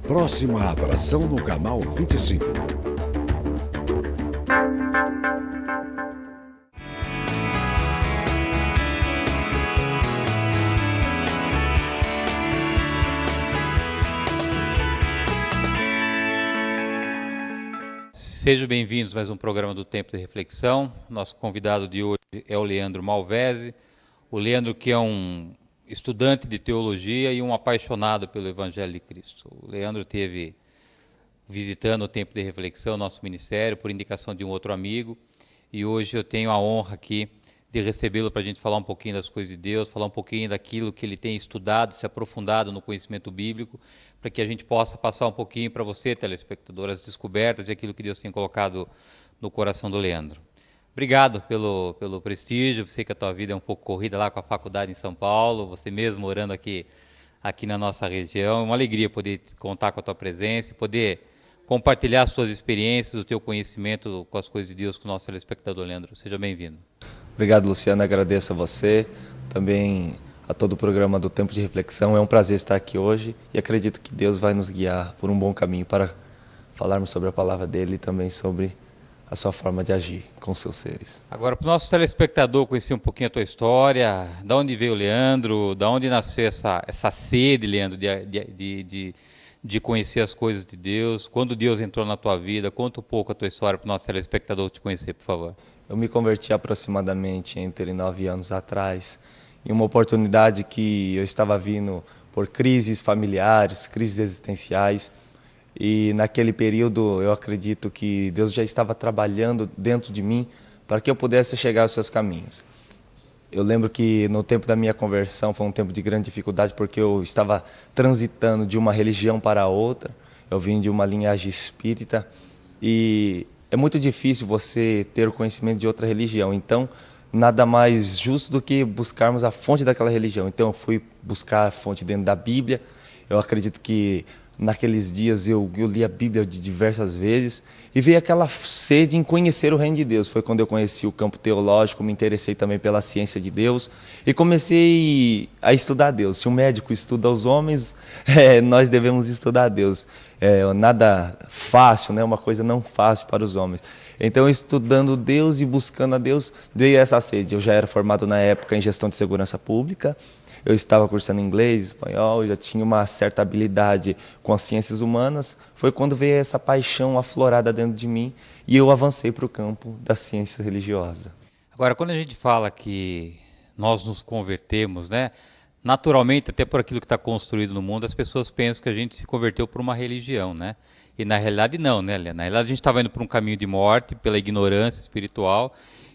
Próxima atração no canal 25. Sejam bem-vindos a mais um programa do Tempo de Reflexão. Nosso convidado de hoje é o Leandro Malvese. O Leandro, que é um estudante de teologia e um apaixonado pelo Evangelho de Cristo. O Leandro esteve visitando o Tempo de Reflexão, nosso ministério, por indicação de um outro amigo. E hoje eu tenho a honra aqui de recebê-lo para a gente falar um pouquinho das coisas de Deus, falar um pouquinho daquilo que ele tem estudado, se aprofundado no conhecimento bíblico, para que a gente possa passar um pouquinho para você, telespectador, as descobertas de aquilo que Deus tem colocado no coração do Leandro. Obrigado pelo prestígio. Sei que a tua vida é um pouco corrida lá com a faculdade em São Paulo, você mesmo morando aqui na nossa região. É uma alegria poder contar com a tua presença e poder compartilhar as suas experiências, o teu conhecimento com as coisas de Deus com o nosso telespectador, Leandro. Seja bem-vindo. Obrigado, Luciano. Agradeço a você, também a todo o programa do Tempo de Reflexão. É um prazer estar aqui hoje e acredito que Deus vai nos guiar por um bom caminho para falarmos sobre a palavra dele e também sobre a sua forma de agir com os seus seres. Agora, para o nosso telespectador conhecer um pouquinho a tua história, de onde veio o Leandro, de onde nasceu essa sede, Leandro, de conhecer as coisas de Deus, quando Deus entrou na tua vida, conta um pouco a tua história para o nosso telespectador te conhecer, por favor. Eu me converti aproximadamente entre 9 anos atrás, em uma oportunidade que eu estava vindo por crises familiares, crises existenciais, e naquele período eu acredito que Deus já estava trabalhando dentro de mim para que eu pudesse chegar aos seus caminhos. Eu lembro que no tempo da minha conversão foi um tempo de grande dificuldade porque eu estava transitando de uma religião para outra, eu vim de uma linhagem espírita e é muito difícil você ter o conhecimento de outra religião, então nada mais justo do que buscarmos a fonte daquela religião. Então eu fui buscar a fonte dentro da Bíblia. Eu acredito que naqueles dias eu li a Bíblia de diversas vezes e veio aquela sede em conhecer o reino de Deus. Foi quando eu conheci o campo teológico, me interessei também pela ciência de Deus e comecei a estudar Deus. Se um médico estuda os homens, nós devemos estudar Deus. Nada fácil, né? Uma coisa não fácil para os homens. Então, estudando Deus e buscando a Deus, veio essa sede. Eu já era formado na época em gestão de segurança pública. Eu estava cursando inglês, espanhol, já tinha uma certa habilidade com as ciências humanas. Foi quando veio essa paixão aflorada dentro de mim e eu avancei para o campo da ciência religiosa. Agora, quando a gente fala que nós nos convertemos, né, naturalmente, até por aquilo que está construído no mundo, as pessoas pensam que a gente se converteu por uma religião, né? E na realidade não, né, Léa? Na realidade a gente estava indo por um caminho de morte, pela ignorância espiritual,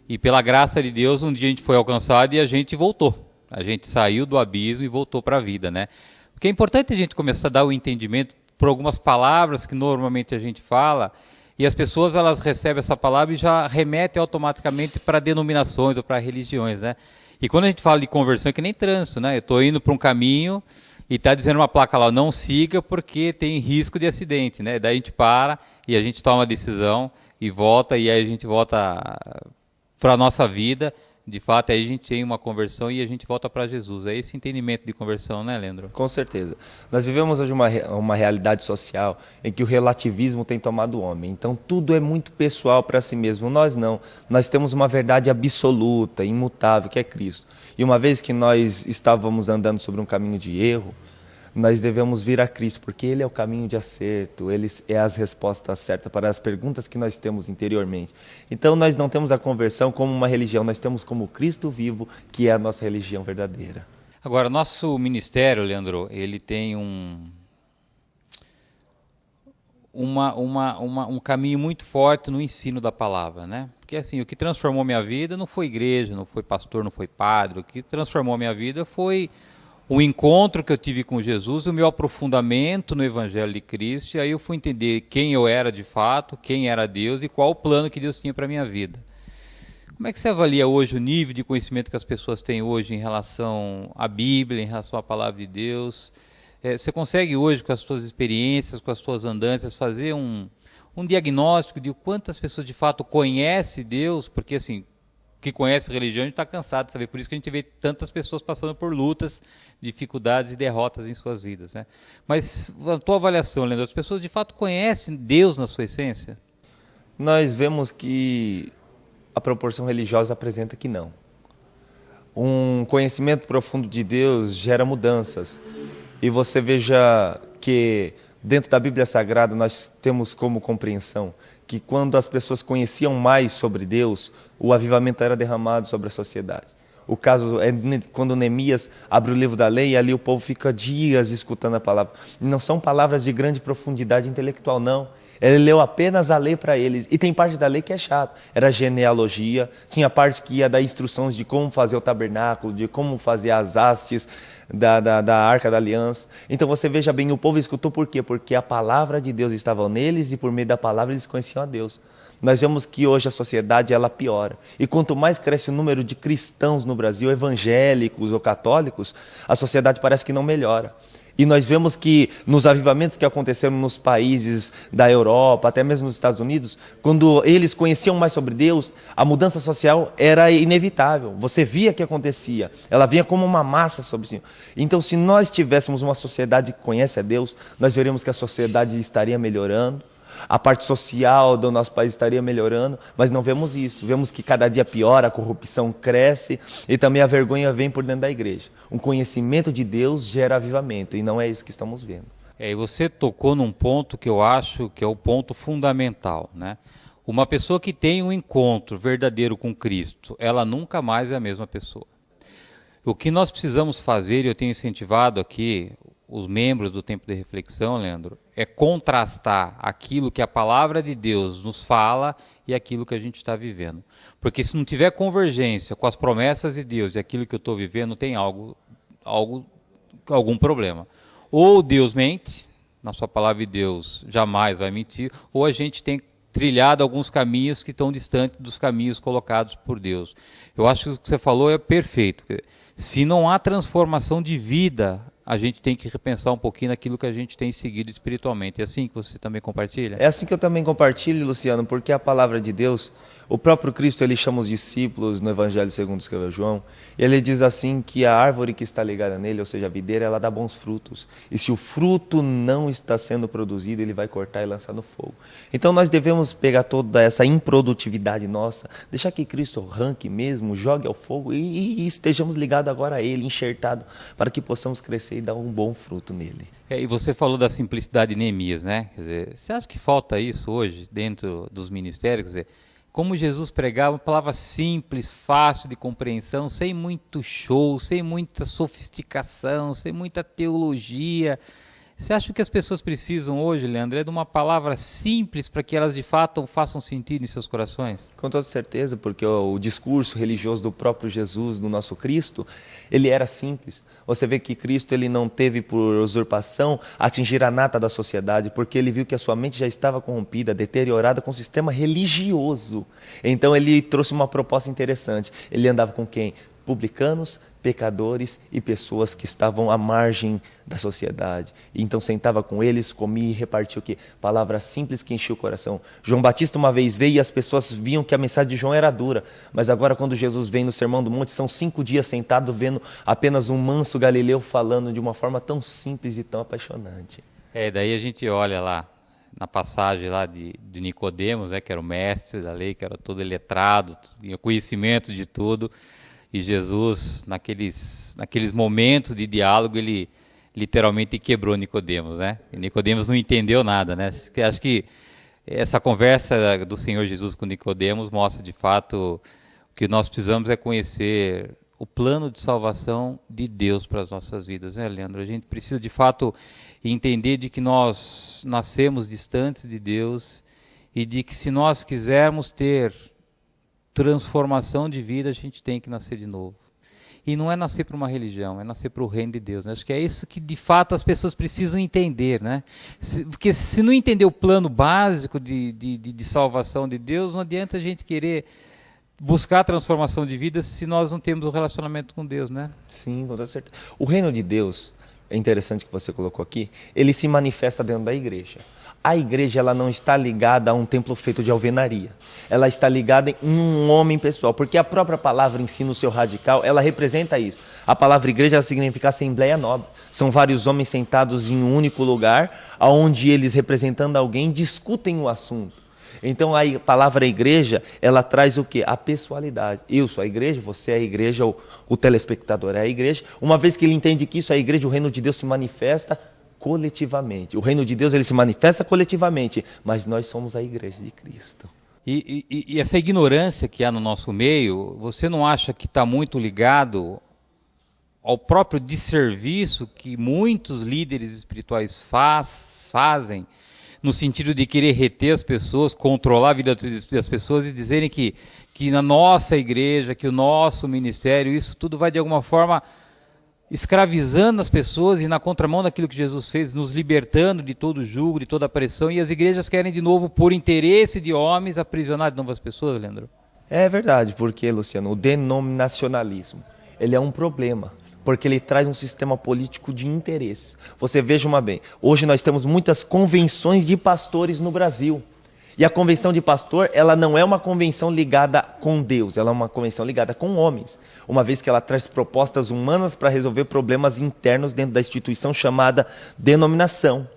e pela graça de Deus, um dia a gente foi alcançado e a gente voltou. A gente saiu do abismo e voltou para a vida, né? Porque é importante a gente começar a dar o entendimento por algumas palavras que normalmente a gente fala, e as pessoas elas recebem essa palavra e já remetem automaticamente para denominações ou para religiões, né? E quando a gente fala de conversão é que nem trânsito, né? Eu estou indo para um caminho e está dizendo uma placa lá, não siga porque tem risco de acidente, né? Daí a gente para e a gente toma uma decisão e volta, e aí a gente volta para a nossa vida. De fato, aí a gente tem uma conversão e a gente volta para Jesus. É esse entendimento de conversão, né, Leandro? Com certeza. Nós vivemos hoje uma realidade social em que o relativismo tem tomado o homem. Então, tudo é muito pessoal para si mesmo. Nós não. Nós temos uma verdade absoluta, imutável, que é Cristo. E uma vez que nós estávamos andando sobre um caminho de erro, nós devemos vir a Cristo, porque Ele é o caminho de acerto, Ele é as respostas certas para as perguntas que nós temos interiormente. Então nós não temos a conversão como uma religião, nós temos como Cristo vivo, que é a nossa religião verdadeira. Agora, nosso ministério, Leandro, ele tem um caminho muito forte no ensino da palavra, né? Porque assim, o que transformou minha vida não foi igreja, não foi pastor, não foi padre, o que transformou minha vida foi o encontro que eu tive com Jesus, o meu aprofundamento no Evangelho de Cristo, e aí eu fui entender quem eu era de fato, quem era Deus e qual o plano que Deus tinha para a minha vida. Como é que você avalia hoje o nível de conhecimento que as pessoas têm hoje em relação à Bíblia, em relação à Palavra de Deus? Você consegue hoje, com as suas experiências, com as suas andanças, fazer um diagnóstico de quantas pessoas de fato conhecem Deus? Porque assim, que conhece religião, a gente está cansado de saber. Por isso que a gente vê tantas pessoas passando por lutas, dificuldades e derrotas em suas vidas, né? Mas a tua avaliação, Leandro, as pessoas de fato conhecem Deus na sua essência? Nós vemos que a proporção religiosa apresenta que não. Um conhecimento profundo de Deus gera mudanças. E você veja que dentro da Bíblia Sagrada nós temos como compreensão que quando as pessoas conheciam mais sobre Deus, o avivamento era derramado sobre a sociedade. O caso é quando Neemias abre o livro da lei e ali o povo fica dias escutando a palavra. Não são palavras de grande profundidade intelectual, não. Ele leu apenas a lei para eles. E tem parte da lei que é chato. Era genealogia, tinha parte que ia dar instruções de como fazer o tabernáculo, de como fazer as hastes da Arca da Aliança. Então você veja bem, o povo escutou por quê? Porque a palavra de Deus estava neles e por meio da palavra eles conheciam a Deus. Nós vemos que hoje a sociedade ela piora. E quanto mais cresce o número de cristãos no Brasil, evangélicos ou católicos, a sociedade parece que não melhora. E nós vemos que nos avivamentos que aconteceram nos países da Europa, até mesmo nos Estados Unidos, quando eles conheciam mais sobre Deus, a mudança social era inevitável. Você via que acontecia. Ela vinha como uma massa sobre si. Então, se nós tivéssemos uma sociedade que conhece a Deus, nós veríamos que a sociedade estaria melhorando. A parte social do nosso país estaria melhorando, mas não vemos isso. Vemos que cada dia piora, a corrupção cresce e também a vergonha vem por dentro da igreja. Um conhecimento de Deus gera avivamento e não é isso que estamos vendo. E você tocou num ponto que eu acho que é o ponto fundamental, né? Uma pessoa que tem um encontro verdadeiro com Cristo, ela nunca mais é a mesma pessoa. O que nós precisamos fazer, e eu tenho incentivado aqui os membros do Tempo de Reflexão, Leandro, é contrastar aquilo que a palavra de Deus nos fala e aquilo que a gente está vivendo. Porque se não tiver convergência com as promessas de Deus e aquilo que eu estou vivendo, tem algum problema. Ou Deus mente, na sua palavra de Deus jamais vai mentir, ou a gente tem trilhado alguns caminhos que estão distantes dos caminhos colocados por Deus. Eu acho que o que você falou é perfeito. Se não há transformação de vida, a gente tem que repensar um pouquinho naquilo que a gente tem seguido espiritualmente. É assim que você também compartilha? É assim que eu também compartilho, Luciano, porque a palavra de Deus, o próprio Cristo, ele chama os discípulos no Evangelho segundo escreveu João, ele diz assim que a árvore que está ligada nele, ou seja, a videira, ela dá bons frutos. E se o fruto não está sendo produzido, ele vai cortar e lançar no fogo. Então nós devemos pegar toda essa improdutividade nossa, deixar que Cristo arranque mesmo, jogue ao fogo e estejamos ligados agora a ele, enxertado, para que possamos crescer e dar um bom fruto nele. E você falou da simplicidade de Neemias, né? Quer dizer, você acha que falta isso hoje dentro dos ministérios? Quer dizer, como Jesus pregava, uma palavra simples, fácil de compreensão, sem muito show, sem muita sofisticação, sem muita teologia. Você acha que as pessoas precisam hoje, Leandro, é de uma palavra simples para que elas de fato façam sentido em seus corações? Com toda certeza, porque o discurso religioso do próprio Jesus, do nosso Cristo, ele era simples. Você vê que Cristo ele não teve por usurpação atingir a nata da sociedade, porque ele viu que a sua mente já estava corrompida, deteriorada com o sistema religioso. Então ele trouxe uma proposta interessante. Ele andava com quem? Publicanos, pecadores e pessoas que estavam à margem da sociedade. Então sentava com eles, comia e repartia o quê? Palavras simples que enchiam o coração. João Batista uma vez veio e as pessoas viam que a mensagem de João era dura. Mas agora quando Jesus vem no Sermão do Monte, são 5 dias sentados vendo apenas um manso galileu falando de uma forma tão simples e tão apaixonante. Daí a gente olha lá na passagem lá de Nicodemos, né, que era o mestre da lei, que era todo letrado, tinha conhecimento de tudo. E Jesus, naqueles momentos de diálogo, ele literalmente quebrou Nicodemos, né? E Nicodemos não entendeu nada, né? Acho que essa conversa do Senhor Jesus com Nicodemos mostra de fato o que nós precisamos é conhecer o plano de salvação de Deus para as nossas vidas, né, Leandro? A gente precisa de fato entender de que nós nascemos distantes de Deus e de que se nós quisermos ter transformação de vida, a gente tem que nascer de novo. E não é nascer para uma religião, é nascer para o reino de Deus, né? Acho que é isso que de fato as pessoas precisam entender, né? Porque se não entender o plano básico de salvação de Deus, não adianta a gente querer buscar a transformação de vida se nós não temos um relacionamento com Deus, né? Sim, com toda certeza. O reino de Deus, é interessante que você colocou aqui, ele se manifesta dentro da igreja. A igreja ela não está ligada a um templo feito de alvenaria. Ela está ligada em um homem pessoal, porque a própria palavra em si, no seu radical, ela representa isso. A palavra igreja significa assembleia nobre. São vários homens sentados em um único lugar, onde eles, representando alguém, discutem o assunto. Então a palavra igreja, ela traz o quê? A pessoalidade. Eu sou a igreja, você é a igreja, o telespectador é a igreja. Uma vez que ele entende que isso é a igreja, o reino de Deus se manifesta coletivamente. O reino de Deus ele se manifesta coletivamente, mas nós somos a igreja de Cristo. E essa ignorância que há no nosso meio, você não acha que está muito ligado ao próprio desserviço que muitos líderes espirituais fazem, no sentido de querer reter as pessoas, controlar a vida das pessoas e dizerem que na nossa igreja, que o nosso ministério, isso tudo vai de alguma forma escravizando as pessoas e na contramão daquilo que Jesus fez, nos libertando de todo jugo, de toda pressão, e as igrejas querem de novo, por interesse de homens, aprisionar de novo as pessoas, Leandro? É verdade, porque, Luciano, o denominacionalismo, ele é um problema, porque ele traz um sistema político de interesse. Você veja bem, hoje nós temos muitas convenções de pastores no Brasil. E a convenção de pastor, ela não é uma convenção ligada com Deus, ela é uma convenção ligada com homens. Uma vez que ela traz propostas humanas para resolver problemas internos dentro da instituição chamada denominação.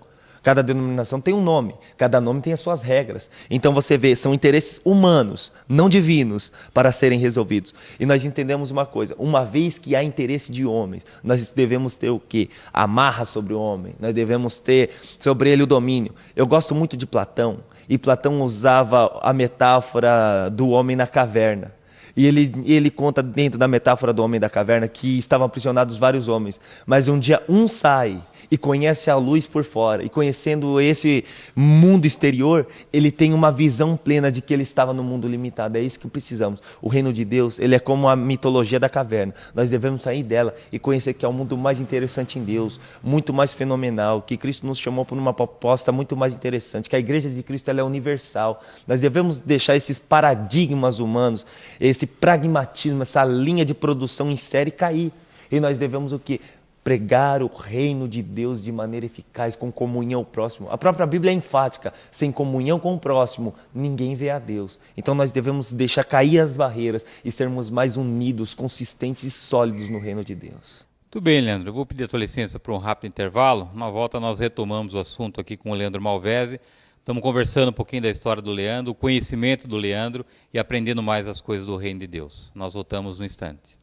Cada denominação tem um nome, cada nome tem as suas regras. Então você vê, são interesses humanos, não divinos, para serem resolvidos. E nós entendemos uma coisa, uma vez que há interesse de homens, nós devemos ter o quê? Amarra sobre o homem, nós devemos ter sobre ele o domínio. Eu gosto muito de Platão, e Platão usava a metáfora do homem na caverna. E ele conta dentro da metáfora do homem da caverna que estavam aprisionados vários homens, mas um dia um sai e conhece a luz por fora, e conhecendo esse mundo exterior, ele tem uma visão plena de que ele estava no mundo limitado. É isso que precisamos. O reino de Deus, ele é como a mitologia da caverna. Nós devemos sair dela e conhecer que é o mundo mais interessante em Deus, muito mais fenomenal, que Cristo nos chamou por uma proposta muito mais interessante, que a igreja de Cristo ela é universal. Nós devemos deixar esses paradigmas humanos, esse pragmatismo, essa linha de produção em série cair. E nós devemos o quê? Pregar o reino de Deus de maneira eficaz, com comunhão ao próximo. A própria Bíblia é enfática, sem comunhão com o próximo, ninguém vê a Deus. Então nós devemos deixar cair as barreiras e sermos mais unidos, consistentes e sólidos no reino de Deus. Tudo bem, Leandro, eu vou pedir a tua licença para um rápido intervalo. Na volta nós retomamos o assunto aqui com o Leandro Malvese. Estamos conversando um pouquinho da história do Leandro, o conhecimento do Leandro e aprendendo mais as coisas do reino de Deus. Nós voltamos no instante.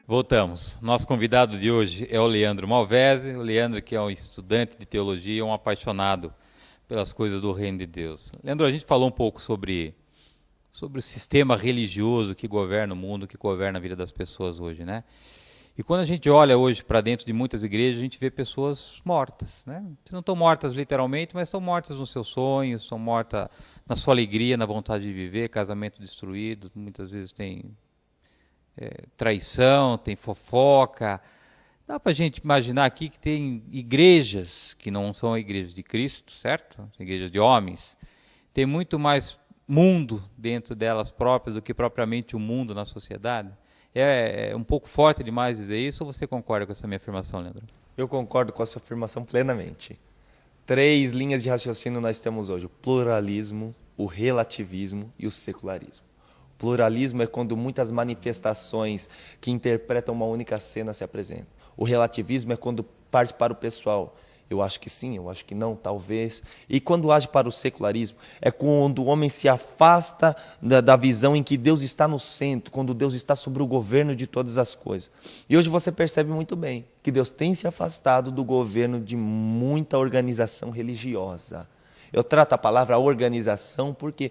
Voltamos. Nosso convidado de hoje é o Leandro Malvese. O Leandro, que é um estudante de teologia, um apaixonado pelas coisas do reino de Deus. Leandro, a gente falou um pouco sobre o sistema religioso que governa o mundo, que governa a vida das pessoas hoje, né? E quando a gente olha hoje para dentro de muitas igrejas, a gente vê pessoas mortas, né? Não estão mortas literalmente, mas estão mortas nos seus sonhos, estão mortas na sua alegria, na vontade de viver, casamento destruído, muitas vezes tem traição, tem fofoca. Dá para a gente imaginar aqui que tem igrejas que não são igrejas de Cristo, certo? Igrejas de homens. Tem muito mais mundo dentro delas próprias do que propriamente o mundo na sociedade. É um pouco forte demais dizer isso, ou você concorda com essa minha afirmação, Leandro? Eu concordo com a sua afirmação plenamente. 3 linhas de raciocínio nós temos hoje: o pluralismo, o relativismo e o secularismo. Pluralismo é quando muitas manifestações que interpretam uma única cena se apresentam. O relativismo é quando parte para o pessoal. Eu acho que sim, eu acho que não, talvez. E quando age para o secularismo, é quando o homem se afasta da visão em que Deus está no centro, quando Deus está sobre o governo de todas as coisas. E hoje você percebe muito bem que Deus tem se afastado do governo de muita organização religiosa. Eu trato a palavra organização porque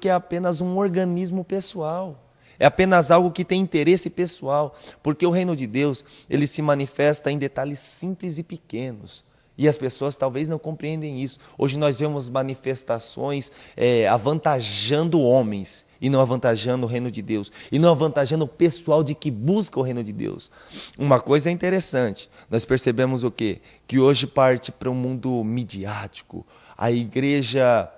é apenas um organismo pessoal. É apenas algo que tem interesse pessoal, porque o reino de Deus, ele se manifesta em detalhes simples e pequenos. E as pessoas talvez não compreendem isso. Hoje nós vemos manifestações avantajando homens e não avantajando o reino de Deus. E não avantajando o pessoal de que busca o reino de Deus. Uma coisa é interessante, nós percebemos o quê? Que hoje parte para um mundo midiático. A igreja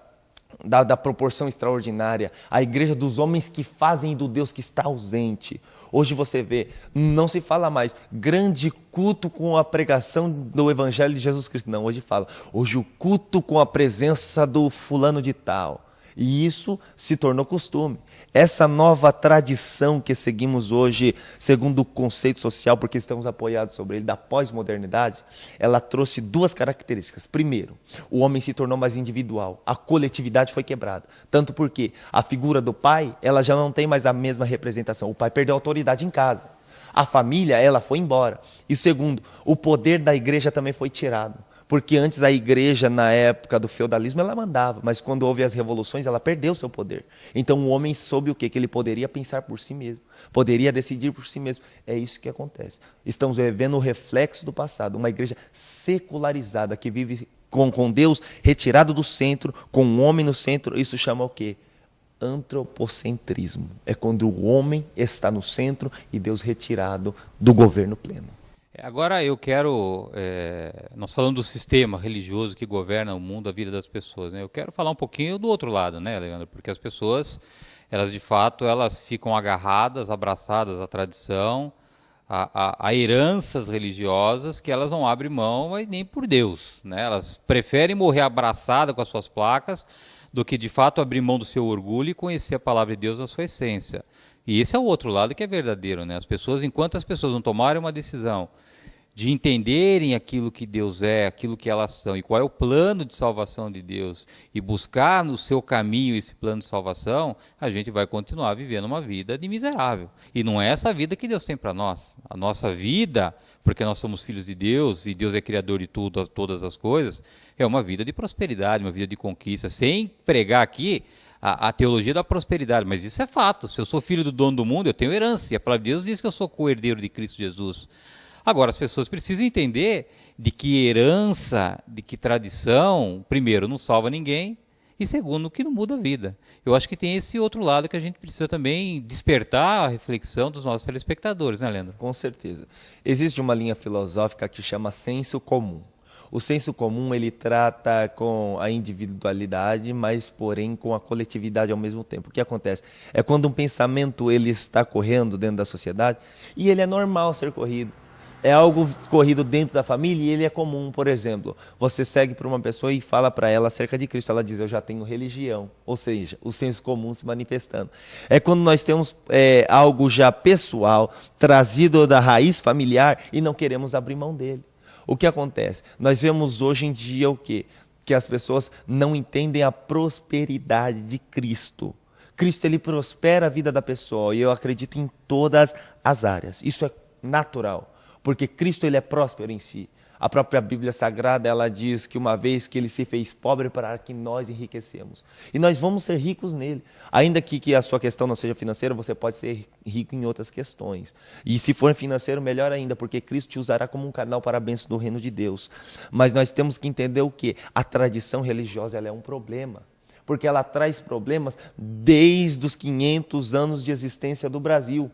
da proporção extraordinária. A igreja dos homens que fazem do Deus que está ausente. Hoje você vê, não se fala mais grande culto com a pregação do Evangelho de Jesus Cristo. Não, hoje fala, hoje o culto com a presença do fulano de tal. E isso se tornou costume. Essa nova tradição que seguimos hoje, segundo o conceito social, porque estamos apoiados sobre ele, da pós-modernidade, ela trouxe duas características. Primeiro, o homem se tornou mais individual, a coletividade foi quebrada. Tanto porque a figura do pai, ela já não tem mais a mesma representação. O pai perdeu a autoridade em casa. A família, ela foi embora. E segundo, o poder da igreja também foi tirado. Porque antes a igreja, na época do feudalismo, ela mandava, mas quando houve as revoluções, ela perdeu seu poder. Então o homem soube o quê? Que ele poderia pensar por si mesmo, poderia decidir por si mesmo. É isso que acontece. Estamos vivendo o reflexo do passado, uma igreja secularizada, que vive com Deus retirado do centro, com o homem no centro. Isso chama o quê? Antropocentrismo. É quando o homem está no centro e Deus retirado do governo pleno. Agora eu quero, nós falamos do sistema religioso que governa o mundo, a vida das pessoas, né? Eu quero falar um pouquinho do outro lado, né, Leandro? Porque as pessoas, elas de fato, elas ficam agarradas, abraçadas à tradição, a heranças religiosas que elas não abrem mão, mas nem por Deus, né? Elas preferem morrer abraçadas com as suas placas do que de fato abrir mão do seu orgulho e conhecer a palavra de Deus na sua essência. E esse é o outro lado que é verdadeiro, né? As pessoas, enquanto as pessoas não tomarem uma decisão de entenderem aquilo que Deus é, aquilo que elas são e qual é o plano de salvação de Deus e buscar no seu caminho esse plano de salvação, a gente vai continuar vivendo uma vida de miserável. E não é essa vida que Deus tem para nós. A nossa vida, porque nós somos filhos de Deus e Deus é criador de tudo, todas as coisas, é uma vida de prosperidade, uma vida de conquista, sem pregar aqui a teologia da prosperidade, mas isso é fato. Se eu sou filho do dono do mundo, eu tenho herança, e a palavra de Deus diz que eu sou co-herdeiro de Cristo Jesus. Agora, as pessoas precisam entender de que herança, de que tradição, primeiro, não salva ninguém, e segundo, que não muda a vida. Eu acho que tem esse outro lado que a gente precisa também despertar a reflexão dos nossos telespectadores, né, Leandro? Com certeza. Existe uma linha filosófica que chama senso comum. O senso comum, ele trata com a individualidade, mas porém com a coletividade ao mesmo tempo. O que acontece? É quando um pensamento ele está correndo dentro da sociedade e ele é normal ser corrido. É algo corrido dentro da família e ele é comum. Por exemplo, você segue para uma pessoa e fala para ela acerca de Cristo. Ela diz, eu já tenho religião. Ou seja, o senso comum se manifestando. É quando nós temos algo já pessoal, trazido da raiz familiar e não queremos abrir mão dele. O que acontece? Nós vemos hoje em dia o quê? Que as pessoas não entendem a prosperidade de Cristo. Cristo, ele prospera a vida da pessoa e eu acredito em todas as áreas. Isso é natural. Porque Cristo, ele é próspero em si. A própria Bíblia Sagrada, ela diz que uma vez que ele se fez pobre para que nós enriquecemos. E nós vamos ser ricos nele. Ainda que a sua questão não seja financeira, você pode ser rico em outras questões. E se for financeiro, melhor ainda, porque Cristo te usará como um canal para a bênção do reino de Deus. Mas nós temos que entender o quê? A tradição religiosa, ela é um problema. Porque ela traz problemas desde os 500 anos de existência do Brasil.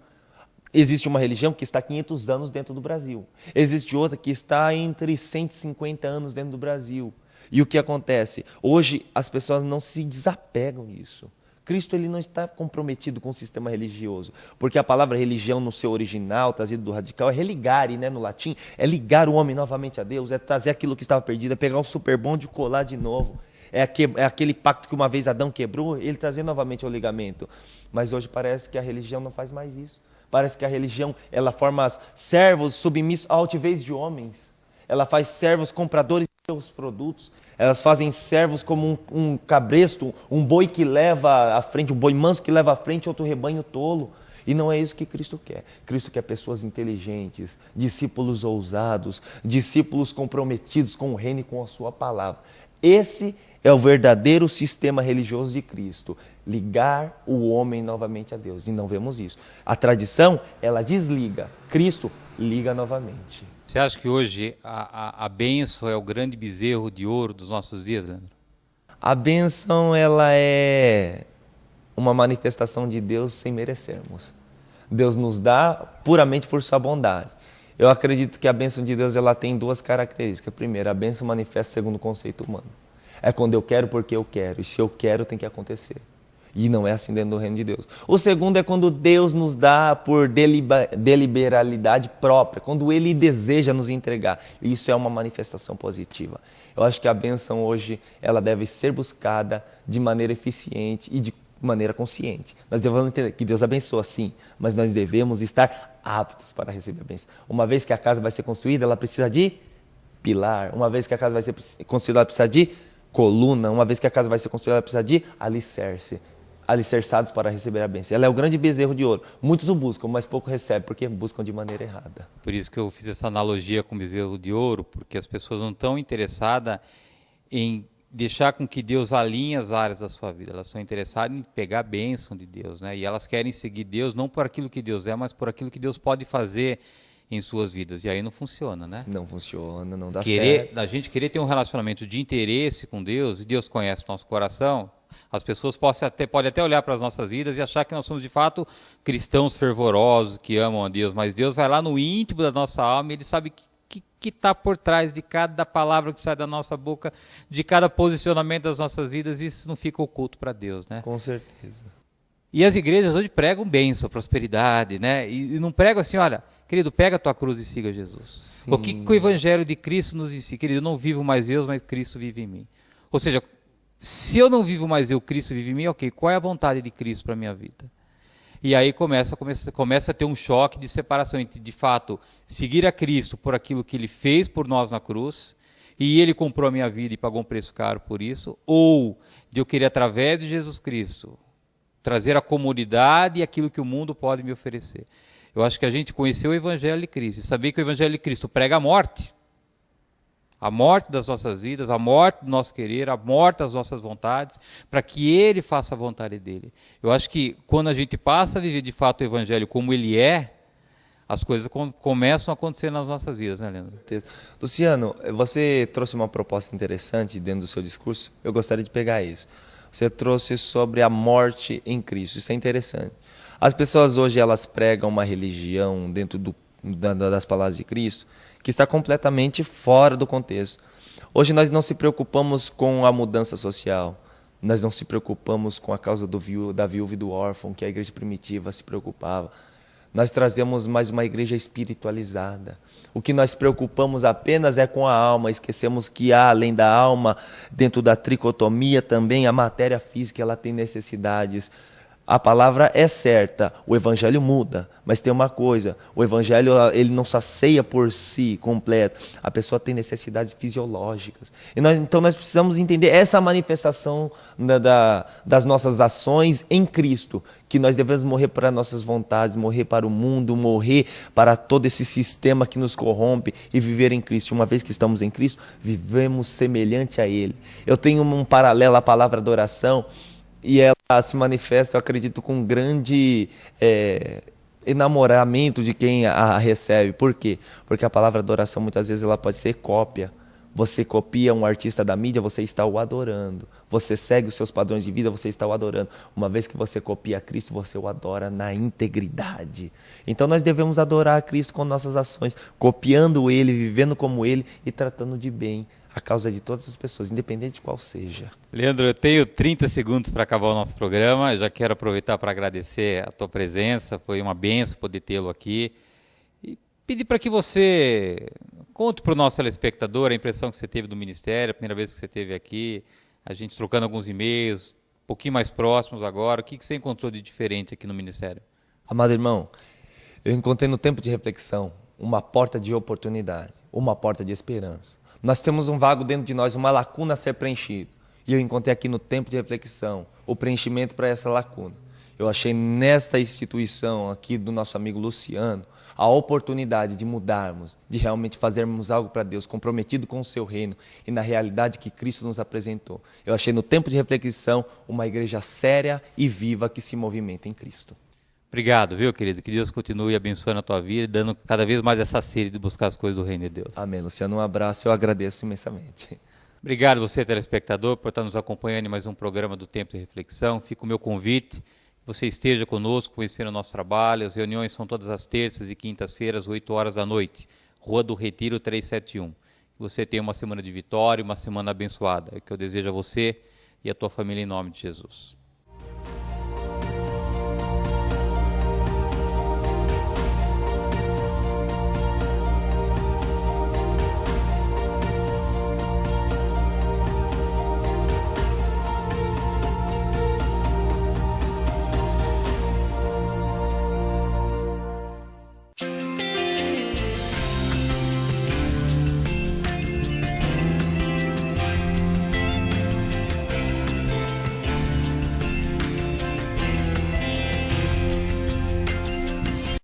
Existe uma religião que está há 500 anos dentro do Brasil. Existe outra que está entre 150 anos dentro do Brasil. E o que acontece? Hoje as pessoas não se desapegam disso. Cristo, ele não está comprometido com o sistema religioso. Porque a palavra religião no seu original, trazido do radical, é religare, né, no latim. É ligar o homem novamente a Deus, é trazer aquilo que estava perdido, é pegar o superbonde e colar de novo. É aquele pacto que uma vez Adão quebrou, ele trazer novamente o ligamento. Mas hoje parece que a religião não faz mais isso. Parece que a religião, ela forma servos submissos à altivez de homens. Ela faz servos compradores de seus produtos. Elas fazem servos como um cabresto, um boi que leva à frente, um boi manso que leva à frente outro rebanho tolo. E não é isso que Cristo quer. Cristo quer pessoas inteligentes, discípulos ousados, discípulos comprometidos com o reino e com a sua palavra. Esse é o verdadeiro sistema religioso de Cristo, ligar o homem novamente a Deus. E não vemos isso. A tradição, ela desliga. Cristo liga novamente. Você acha que hoje a bênção é o grande bezerro de ouro dos nossos dias, Leandro? A bênção, ela é uma manifestação de Deus sem merecermos. Deus nos dá puramente por sua bondade. Eu acredito que a bênção de Deus, ela tem duas características. Primeiro, a bênção manifesta segundo o conceito humano. É quando eu quero porque eu quero. E se eu quero, tem que acontecer. E não é assim dentro do reino de Deus. O segundo é quando Deus nos dá por deliberalidade própria, quando Ele deseja nos entregar. E isso é uma manifestação positiva. Eu acho que a bênção hoje, ela deve ser buscada de maneira eficiente e de maneira consciente. Nós devemos entender que Deus abençoa sim, mas nós devemos estar aptos para receber a bênção. Uma vez que a casa vai ser construída, ela precisa de pilar. Uma vez que a casa vai ser construída, ela precisa de coluna. Uma vez que a casa vai ser construída, ela precisa de alicerce. Alicerçados para receber a bênção. Ela é o grande bezerro de ouro. Muitos o buscam, mas pouco recebem, porque buscam de maneira errada. Por isso que eu fiz essa analogia com o bezerro de ouro, porque as pessoas não estão interessadas em deixar com que Deus alinhe as áreas da sua vida. Elas estão interessadas em pegar a bênção de Deus, né? E elas querem seguir Deus não por aquilo que Deus é, mas por aquilo que Deus pode fazer em suas vidas. E aí não funciona, né? Não funciona, não dá certo. A gente querer ter um relacionamento de interesse com Deus, e Deus conhece o nosso coração, as pessoas podem até olhar para as nossas vidas e achar que nós somos de fato cristãos fervorosos, que amam a Deus, mas Deus vai lá no íntimo da nossa alma e Ele sabe que está por trás de cada palavra que sai da nossa boca, de cada posicionamento das nossas vidas, e isso não fica oculto para Deus, né? Com certeza. E as igrejas hoje pregam bênção, prosperidade, né? E não pregam assim, olha, querido, pega a tua cruz e siga Jesus. Sim. O que o Evangelho de Cristo nos ensina? Querido, eu não vivo mais eu, mas Cristo vive em mim. Ou seja, se eu não vivo mais eu, Cristo vive em mim, ok, qual é a vontade de Cristo para a minha vida? E aí começa a ter um choque de separação entre, de fato, seguir a Cristo por aquilo que Ele fez por nós na cruz, e Ele comprou a minha vida e pagou um preço caro por isso, ou de eu querer, através de Jesus Cristo, trazer a comunidade e aquilo que o mundo pode me oferecer. Eu acho que a gente conheceu o Evangelho de Cristo, e saber que o Evangelho de Cristo prega a morte das nossas vidas, a morte do nosso querer, a morte das nossas vontades, para que Ele faça a vontade dEle. Eu acho que quando a gente passa a viver de fato o Evangelho como ele é, as coisas começam a acontecer nas nossas vidas, né, Leandro? Luciano, você trouxe uma proposta interessante dentro do seu discurso, eu gostaria de pegar isso. Você trouxe sobre a morte em Cristo, isso é interessante. As pessoas hoje, elas pregam uma religião dentro das palavras de Cristo, que está completamente fora do contexto. Hoje nós não se preocupamos com a mudança social, nós não se preocupamos com a causa da viúva e do órfão, que a igreja primitiva se preocupava. Nós trazemos mais uma igreja espiritualizada. O que nós preocupamos apenas é com a alma, esquecemos que há, além da alma, dentro da tricotomia também, a matéria física, ela tem necessidades. A palavra é certa, o evangelho muda, mas tem uma coisa, o evangelho ele não sacia por si completo, a pessoa tem necessidades fisiológicas. Então nós precisamos entender essa manifestação das nossas ações em Cristo, que nós devemos morrer para nossas vontades, morrer para o mundo, morrer para todo esse sistema que nos corrompe e viver em Cristo. Uma vez que estamos em Cristo, vivemos semelhante a Ele. Eu tenho um paralelo à palavra adoração, e ela se manifesta, eu acredito, com um grande enamoramento de quem a recebe. Por quê? Porque a palavra adoração, muitas vezes, ela pode ser cópia. Você copia um artista da mídia, você está o adorando. Você segue os seus padrões de vida, você está o adorando. Uma vez que você copia a Cristo, você o adora na integridade. Então nós devemos adorar a Cristo com nossas ações, copiando Ele, vivendo como Ele e tratando de bem a causa de todas as pessoas, independente de qual seja. Leandro, eu tenho 30 segundos para acabar o nosso programa. Eu já quero aproveitar para agradecer a tua presença. Foi uma benção poder tê-lo aqui. E pedir para que você conte para o nosso telespectador a impressão que você teve do Ministério, a primeira vez que você esteve aqui, a gente trocando alguns e-mails, um pouquinho mais próximos agora. O que você encontrou de diferente aqui no Ministério? Amado irmão, eu encontrei no tempo de reflexão uma porta de oportunidade, uma porta de esperança. Nós temos um vago dentro de nós, uma lacuna a ser preenchida. E eu encontrei aqui no tempo de reflexão o preenchimento para essa lacuna. Eu achei nesta instituição aqui do nosso amigo Luciano a oportunidade de mudarmos, de realmente fazermos algo para Deus, comprometido com o seu reino e na realidade que Cristo nos apresentou. Eu achei no tempo de reflexão uma igreja séria e viva que se movimenta em Cristo. Obrigado, viu, querido? Que Deus continue abençoando a tua vida e dando cada vez mais essa sede de buscar as coisas do reino de Deus. Amém, Luciano. Um abraço, eu agradeço imensamente. Obrigado você, telespectador, por estar nos acompanhando em mais um programa do Tempo de Reflexão. Fica o meu convite, que você esteja conosco, conhecendo o nosso trabalho. As reuniões são todas as terças e quintas-feiras, 8 horas da noite. Rua do Retiro 371. Que você tenha uma semana de vitória, uma semana abençoada. É o que eu desejo a você e a tua família em nome de Jesus.